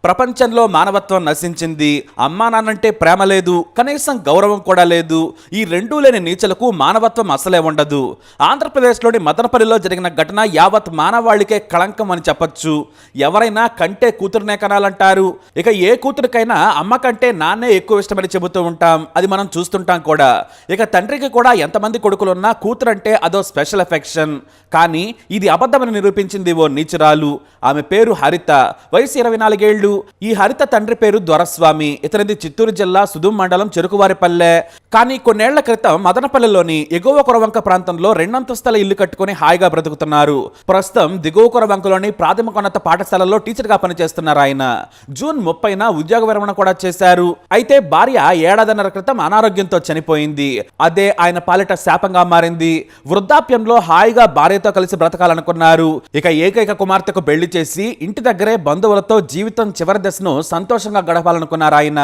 ప్రపంచంలో మానవత్వం నశించింది. అమ్మా నాన్నంటే ప్రేమ లేదు, కనీసం గౌరవం కూడా లేదు. ఈ రెండూ లేని నీచలకు మానవత్వం అసలే ఉండదు. ఆంధ్రప్రదేశ్లోని మదనపల్లిలో జరిగిన ఘటన యావత్ మానవాళికే కళంకం అని చెప్పొచ్చు. ఎవరైనా కంటే కూతురునే కనాలంటారు. ఇక ఏ కూతురికైనా అమ్మ కంటే నాన్నే ఎక్కువ ఇష్టమని చెబుతూ ఉంటాం. అది మనం చూస్తుంటాం కూడా. ఇక తండ్రికి కూడా ఎంతమంది కొడుకులున్నా కూతురంటే అదో స్పెషల్ ఎఫెక్షన్. కానీ ఇది అబద్ధమని నిరూపించింది ఓ నీచురాలు. ఆమె పేరు హరిత, వయసు 24 ఏళ్లు. ఈ హరిత తండ్రి పేరు దొరస్వామి. ఇతనిది చిత్తూరు జిల్లా సుదుం మండలం చెరుకువారిపల్లె. కానీ కొన్నేళ్ల క్రితం మదనపల్లిలోని ఎగువ కొరవంక ప్రాంతంలో 2 అంతస్తుల ఇల్లు కట్టుకుని హాయిగా బ్రతుకుతున్నారు. ప్రస్తుతం దిగువ కొరవంకలోని ప్రాథమికోన్నత పాఠశాలలో టీచర్గా పనిచేస్తున్నారు ఆయన. జూన్ 30న ఉద్యోగ విరమణ కూడా చేశారు. అయితే భార్య 1.5 ఏళ్ల క్రితం అనారోగ్యంతో చనిపోయింది. అదే ఆయన పాలిట శాపంగా మారింది. వృద్ధాప్యంలో హాయిగా భార్యతో కలిసి బ్రతకాలనుకున్నారు. ఇక ఏకైక కుమార్తెకు పెళ్లి చేసి ఇంటి దగ్గరే బంధువులతో జీవితం చివరి దశను సంతోషంగా గడపాలనుకున్నారు ఆయన.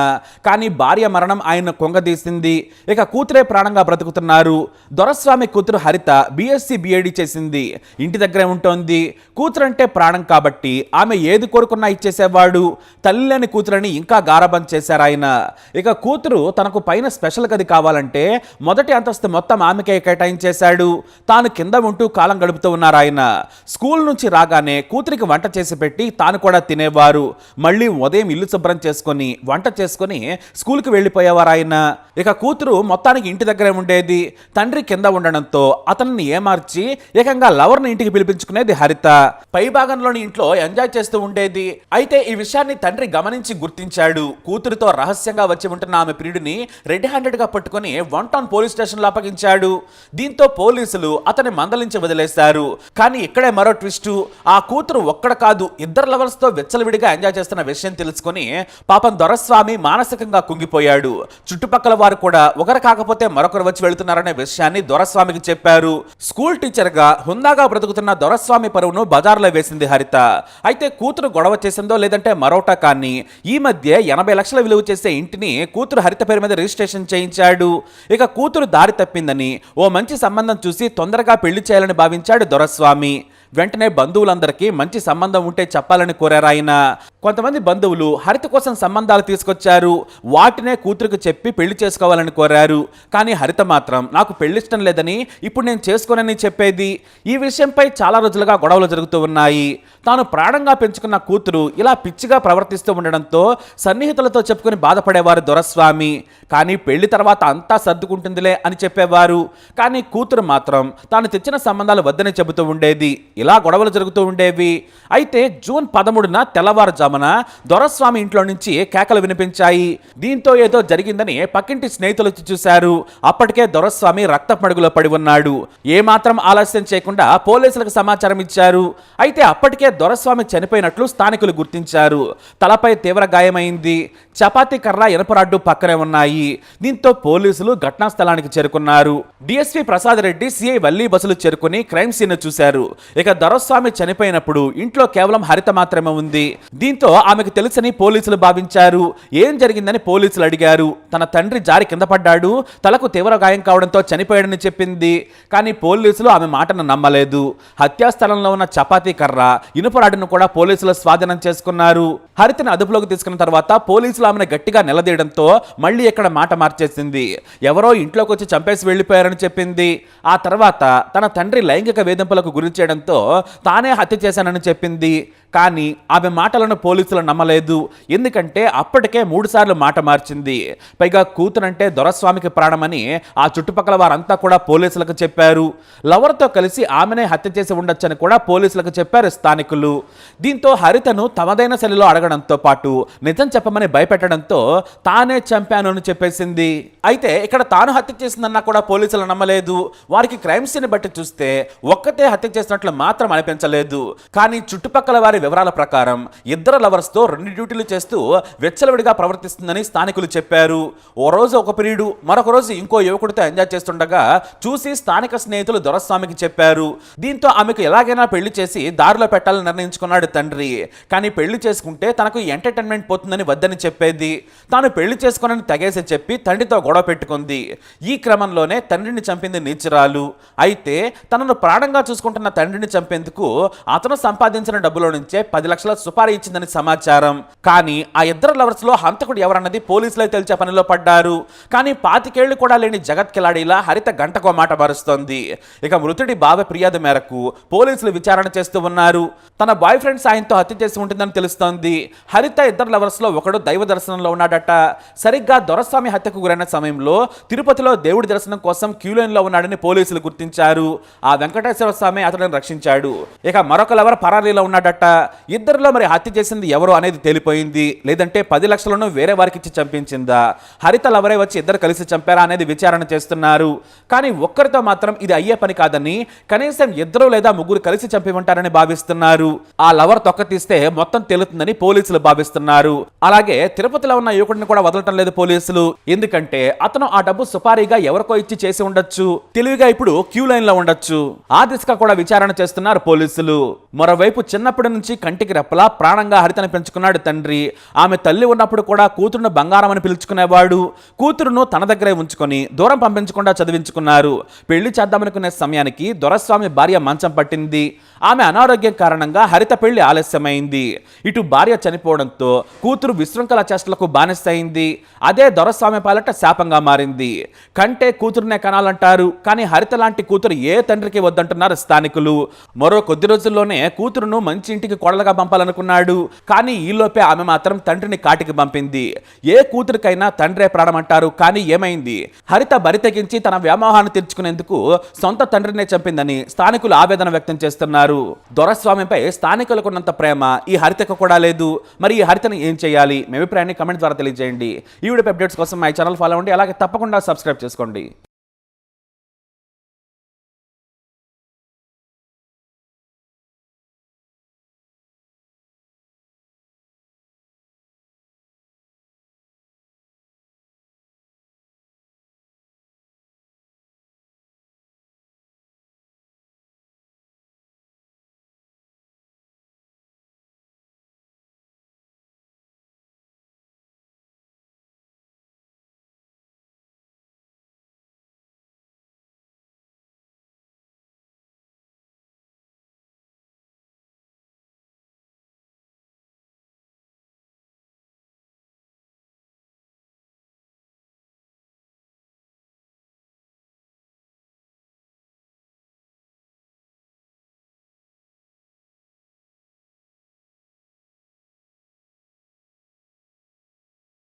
కానీ భార్య మరణం ఆయన కొంగదీసింది. ఇక కూతురే ప్రాణంగా బ్రతుకుతున్నారు. దొరస్వామి కూతురు హరిత BSc BAd చేసింది. ఇంటి దగ్గరే ఉంటోంది. కూతురంటే ప్రాణం కాబట్టి ఆమె ఏది కోరుకున్నా ఇచ్చేసేవాడు. తల్లి లేని కూతురని ఇంకా గారాబం చేశారు ఆయన. ఇక కూతురు తనకు పైన స్పెషల్ గది కావాలంటే మొదటి అంతస్తు మొత్తం ఆమెకే కేటాయించేశాడు. తాను కింద ఉంటూ కాలం గడుపుతూ ఉన్నారు ఆయన. స్కూల్ నుంచి రాగానే కూతురికి వంట చేసి పెట్టి తాను కూడా తినేవారు. మళ్ళీ ఉదయం ఇల్లు శుభ్రం చేసుకొని వంట చేసుకొని స్కూల్కి వెళ్ళిపోయేవారు ఆయన. ఇక కూతురు మొత్తానికి ఇంటి దగ్గరే ఉండేది. తండ్రి కింద ఉండడంతో అతన్ని ఏమార్చి ఏకంగా లవర్ని ఇంటికి పిలిపించుకునేది హరిత. పై భాగంలోని ఇంట్లో ఎంజాయ్ చేస్తూ ఉండేది. అయితే ఈ విషయాన్ని తండ్రి గమనించి గుర్తించాడు. కూతురుతో రహస్యంగా వచ్చి ఉంటున్న ఆమె ప్రియుడిని రెడ్ హ్యాండెడ్ గా పట్టుకుని 1 టౌన్ పోలీస్ స్టేషన్లో అప్పగించాడు. దీంతో పోలీసులు అతన్ని మందలించి వదిలేశారు. కానీ ఇక్కడే మరో ట్విస్ట్. ఆ కూతురు ఒక్కడ కాదు, 2 లవర్స్ తో విచ్చలవిడిగా ఎంజాయ్ చేస్తున్న విషయం తెలుసుకొని పాపం దొరస్వామి మానసికంగా కుంగిపోయాడు. చుట్టుపక్కల వారు కూడా ఒకరు కాకపోతే మరొకరు వచ్చి వెళుతున్నారనే విషయాన్ని దొరస్వామికి చెప్పారు. స్కూల్ టీచర్ గా హుందాగా బ్రతుకుతున్న దొరస్వామి పరువును బజార్లో వేసింది హరిత. అయితే కూతురు గొడవ చేసిందో లేదంటే మరోటా కానీ ఈ మధ్య 80 లక్షల విలువ చేసే ఇంటిని కూతురు హరిత పేరు మీద రిజిస్ట్రేషన్ చేయించాడు. ఇక కూతురు దారి తప్పిందని ఓ మంచి సంబంధం చూసి తొందరగా పెళ్లి చేయాలని భావించాడు దొరస్వామి. వెంటనే బంధువులందరికీ మంచి సంబంధం ఉంటే చెప్పాలని కోరారు ఆయన. కొంతమంది బంధువులు హరిత కోసం సంబంధాలు తీసుకొచ్చారు. వాటినే కూతురికి చెప్పి పెళ్లి చేసుకోవాలని కోరారు. కానీ హరిత మాత్రం నాకు పెళ్లిష్టం లేదని, ఇప్పుడు నేను చేసుకోనని చెప్పేది. ఈ విషయంపై చాలా రోజులుగా గొడవలు జరుగుతూ ఉన్నాయి. తాను ప్రాణంగా పెంచుకున్న కూతురు ఇలా పిచ్చిగా ప్రవర్తిస్తూ ఉండడంతో సన్నిహితులతో చెప్పుకుని బాధపడేవారు దొరస్వామి. కానీ పెళ్లి తర్వాత అంతా సర్దుకుంటుందిలే అని చెప్పేవారు. కానీ కూతురు మాత్రం తాను తెచ్చిన సంబంధాలు వద్దని చెబుతూ ఉండేది. ఇలా గొడవలు జరుగుతూ ఉండేవి. అయితే జూన్ 13న తెల్లవారుజామున దొరస్వామి ఇంట్లో నుంచి కేకలు వినిపించాయి. దీంతో ఏదో జరిగిందని పక్కింటి స్నేహితులు వచ్చి చూశారు. అప్పటికే దొరస్వామి రక్తమడుగులో పడి ఉన్నాడు. ఏమాత్రం ఆలస్యం చేయకుండా పోలీసులకు సమాచారం ఇచ్చారు. అయితే అప్పటికే దొరస్వామి చనిపోయినట్లు స్థానికులు గుర్తించారు. తలపై తీవ్ర గాయమైంది. చపాతీ కర్ర, ఇనపరాడ్డు పక్కనే ఉన్నాయి. దీంతో పోలీసులు ఘటనా స్థలానికి చేరుకున్నారు. DSP ప్రసాద్ రెడ్డి, CI వల్లి బస్సులు చేరుకుని క్రైమ్ సీన్ చూశారు. ఇక దొరస్వామి చనిపోయినప్పుడు ఇంట్లో కేవలం హరిత మాత్రమే ఉంది. దీంతో ఆమెకు తెలుసని పోలీసులు భావించారు. ఏం జరిగిందని పోలీసులు అడిగారు. తన తండ్రి జారి కింద పడ్డాడు, తలకు తీవ్ర గాయం కావడంతో చనిపోయాడని చెప్పింది. కానీ పోలీసులు ఆమె మాటను నమ్మలేదు. హత్యాస్థలంలో ఉన్న చపాతీ కర్ర, ఇనుపరాడును కూడా పోలీసులు స్వాధీనం చేసుకున్నారు. హరితను అదుపులోకి తీసుకున్న తర్వాత పోలీసులు ఆమెను గట్టిగా నిలదీయడంతో మళ్ళీ ఇక్కడ మాట మార్చేసింది. ఎవరో ఇంట్లోకి వచ్చి చంపేసి వెళ్లిపోయారని చెప్పింది. ఆ తర్వాత తన తండ్రి లైంగిక వేధింపులకు గురి చేయడంతో తానే హత్య చేశానని చెప్పింది. కానీ ఆమె మాటలను పోలీసులు నమ్మలేదు. ఎందుకంటే అప్పటికే 3 సార్లు మాట మార్చింది. పైగా కూతురంటే దొరస్వామికి ప్రాణమని ఆ చుట్టుపక్కల వారంతా కూడా పోలీసులకు చెప్పారు. లవర్తో కలిసి ఆమెనే హత్య చేసి ఉండొచ్చని కూడా పోలీసులకు చెప్పారు స్థానికులు. దీంతో హరితను తమదైన శైలిలో అడగడంతో పాటు నిజం చెప్పమని భయపెట్టడంతో తానే చంపాను అని చెప్పేసింది. అయితే ఇక్కడ తాను హత్య చేసిందన్నా కూడా పోలీసులు నమ్మలేదు. వారికి క్రైమ్ సీన్ బట్టి చూస్తే ఒక్కతే హత్య చేసినట్లు మాత్రం అనిపించలేదు. కానీ చుట్టుపక్కల వారి వివరాల ప్రకారం 2 లవర్స్ తో 2 డ్యూటీలు చేస్తూ వెచ్చలవిడిగా ప్రవర్తిస్తుందని స్థానికులు చెప్పారు. ఓ రోజు ఒక ప్రియుడు, మరొక రోజు ఇంకో యువకుడితో ఎంజాయ్ చేస్తుండగా చూసి స్థానిక స్నేహితులు దొరస్వామికి చెప్పారు. దీంతో ఆమెకు ఎలాగైనా పెళ్లి చేసి దారిలో పెట్టాలని నిర్ణయించుకున్నాడు తండ్రి. కానీ పెళ్లి చేసుకుంటే తనకు ఎంటర్టైన్మెంట్ పోతుందని వద్దని చెప్పేది. తాను పెళ్లి చేసుకోనని తెగేసి చెప్పి తండ్రితో గొడవ పెట్టుకుంది. ఈ క్రమంలోనే తండ్రిని చంపింది నీచురాలు. అయితే తనను ప్రాణంగా చూసుకుంటున్న తండ్రిని చంపేందుకు అతను సంపాదించిన డబ్బులో నుంచి నుంచే 10 లక్షల సుపారీ ఇచ్చిందని సమాచారం. కానీ ఆ ఇద్దరు లవర్స్ లో హంతకుడు ఎవరన్నది పోలీసులే తెలిసే పనిలో పడ్డారు. కానీ 25 ఏళ్లు కూడా లేని జగత్ కిలాడీలా హరిత గంటకో మాట మారుస్తోంది. ఇక మృతుడి బావ ఫిర్యాదు మేరకు పోలీసులు విచారణ చేస్తూ ఉన్నారు. తన బాయ్ ఫ్రెండ్ సాయంతో హత్య చేసి ఉంటుందని తెలుస్తోంది. హరిత ఇద్దరు లవర్స్ లో ఒకడు దైవ దర్శనంలో ఉన్నాడట. సరిగ్గా దొరస్వామి హత్యకు గురైన సమయంలో తిరుపతిలో దేవుడి దర్శనం కోసం క్యూ లైన్ లో ఉన్నాడని పోలీసులు గుర్తించారు. ఆ వెంకటేశ్వర స్వామి అతడిని రక్షించాడు. ఇక మరొక లవర్ పరారీలో ఉన్నాడట. ఇద్దరిలో మరి హత్య చేసింది ఎవరు అనేది తేలిపోయింది. లేదంటే 10 లక్షలను వేరే వారికి ఇచ్చి చంపించిందా, హరిత లవరే వచ్చి ఇద్దరు కలిసి చంపారా అనేది విచారణ చేస్తున్నారు. కానీ ఒక్కరితో మాత్రం ఇది అయ్యే పని కాదని కనీసం 2 లేదా 3 కలిసి చంపి ఉంటారని భావిస్తున్నారు. ఆ లవర్ తొక్క తీస్తే మొత్తం తేలుతుందని పోలీసులు భావిస్తున్నారు. అలాగే తిరుపతిలో ఉన్న యువకుడిని కూడా వదలటం లేదు పోలీసులు. ఎందుకంటే అతను ఆ డబ్బు సుపారీగా ఎవరికో ఇచ్చి చేసి ఉండొచ్చు, తెలివిగా ఇప్పుడు క్యూ లైన్ లో ఉండొచ్చు. ఆ దిశగా కూడా విచారణ చేస్తున్నారు పోలీసులు. మరోవైపు చిన్నప్పటి నుంచి కంటికి రెప్పలా ప్రాణంగా హరితను పెంచుకున్నాడు తండ్రి. ఆమె తల్లి ఉన్నప్పుడు కూడా కూతురును బంగారం అని పిలుచుకునేవాడు. కూతురును తన దగ్గరే ఉంచుకొని దూరం పంపించకుండా చదివించుకున్నారు. పెళ్లి చేద్దామనుకునే సమయానికి దొరస్వామి భార్య మంచం పట్టింది. ఆమె అనారోగ్యం కారణంగా హరిత పెళ్లి ఆలస్యమైంది. ఇటు భార్య చనిపోవడంతో కూతురు విశృంఖల చేష్టలకు బానిసైంది. అదే దొరస్వామి పాలట శాపంగా మారింది. కంటే కూతురునే కనాలంటారు, కానీ హరిత లాంటి కూతురు ఏ తండ్రికి వద్దంటున్నారు స్థానికులు. మరో కొద్ది రోజుల్లోనే కూతురును మంచి ఇంటికి కోడలుగా పంపాలనుకున్నాడు. కానీ ఈలోపే ఆమె మాత్రం తండ్రిని కాటికి పంపింది. ఏ కూతురికైనా తండ్రే ప్రాణం అంటారు, కానీ ఏమైంది? హరిత బరి తెగించి తన వ్యామోహాన్ని తీర్చుకునేందుకు సొంత తండ్రినే చంపిందని స్థానికులు ఆవేదన వ్యక్తం చేస్తున్నారు. దొరస్వామిపై స్థానికులకున్నంత ప్రేమ ఈ హరితకు కూడా లేదు. మరి ఈ హరితను ఏం చేయాలి? మీ అభిప్రాయాన్ని కమెంట్ ద్వారా తెలియజేయండి. ఈ వీడియో అప్డేట్స్ కోసం మై ఛానల్ ఫాలో అవ్వండి. అలాగే తప్పకుండా సబ్స్క్రైబ్ చేసుకోండి.